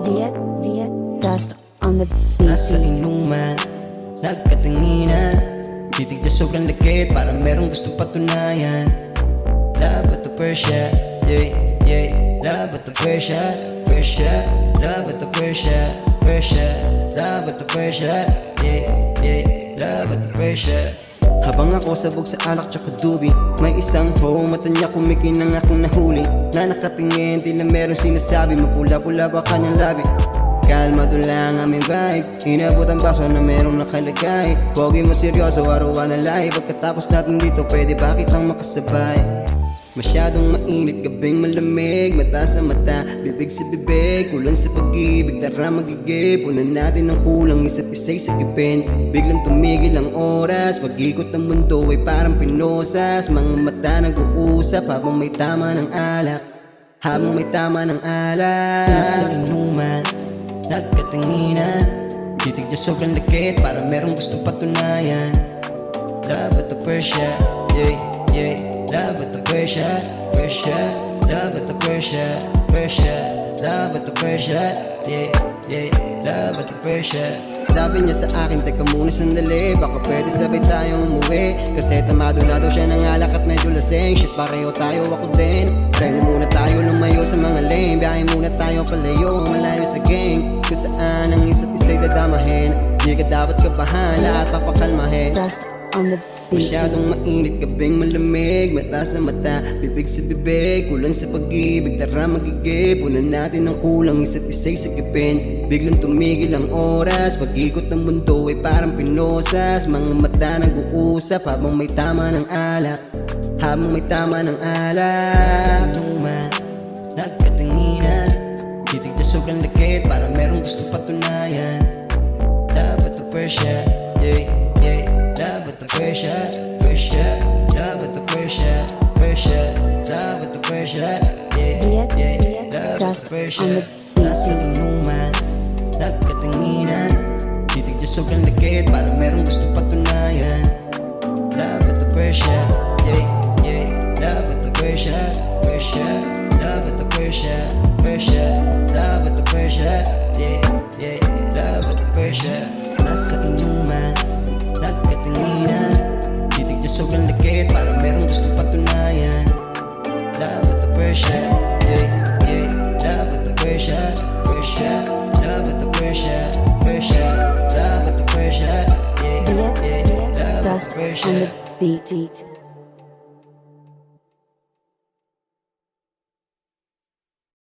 Viet Dust on the Nasa beat. inuman, nagkatinginan, titig na sobrang lakit, para merong gustong patunayan. Love at the Persia, yeah, yeah. Love at the Persia, Persia. Love at the Persia, Persia. Love at the Persia, yeah, yeah. Love at the Persia. Habang ako sabog sa alak tsaka dubi, may isang ho, mata niya kumikinang akong nahuli, na nakatingin, tila meron sinasabi, mapula-pula ba kanyang labi. Kalmado lang aming vibe, inabot ang baso na merong nakalagay. Pogi mo seryoso, arawan na live. Pagkatapos natin dito, pwede ba kitang makasabay? Masyadong mainit, gabing malamig, mata sa mata, bibig sa bibig, kulang sa pag-ibig, tara magigib. Unan natin ang kulang, isa't isa'y sagipin. Biglang tumigil ang oras, pag-ikot ng mundo ay parang pinosas. Mga mata nag-uusap habang may tama ng alak, habang may tama ng alak. Nasa inuman, nagkatinginan, titig niya sobrang lakit, para merong gustong patunayan. Love at the Persia, yeah, yeah. Love at the Persia, Persia. Love at the Persia, Persia. Love at the Persia, yeah, yeah. Love at the Persia. Sabi niya sa akin, teka muna sandali, baka pwede sabay tayo umuwi, kasi tamado na daw siya ng alak at medyo lasing. Shit, pareho tayo, ako din. Try muna tayo lumayo sa mga lane, biyahe muna tayo palayo, malayo sa gang, kung saan ang isa't isa'y dadamahin. Di ka dapat kabahan, lahat papakalmahin. Dust on the beat. Masyadong mainit, gabing malamig, mata sa mata, bibig sa bibig, kulang sa pag-ibig, tara magigib. Unan natin ang kulang, isa't isa'y sagipin. Biglang tumigil ang oras, pag-ikot ng mundo ay parang pinosas. Mga mata nag-uusap habang may tama ng alak, habang may tama ng alak. Sa inuman, nagkatinginan, titig na sobrang lakit, para merong gustong patunayan. Love at the Persia, yeah, yeah. Love at the Persia, Persia. Love at the Persia, Persia. Love at the Persia, yeah, yeah. Love at the Persia. Nasa inuman, nagkatinginan, titig niya sobrang lakit, para merong gustong patunayan. Love at the Persia, yeah, yeah. Love at the Persia, Persia. Love at the Persia, Persia. Love at the Persia, yeah, yeah. Love at the Persia. Nasa inuman, nagkatinginan, titig niya sobrang lakit, para merong gustong patunayan. Love at the Persia, yeah, yeah. Love at the Persia, Persia. Love at the Persia, Persia. Love at the Persia, yeah, yeah. Love at the Dust on Persia. the beat.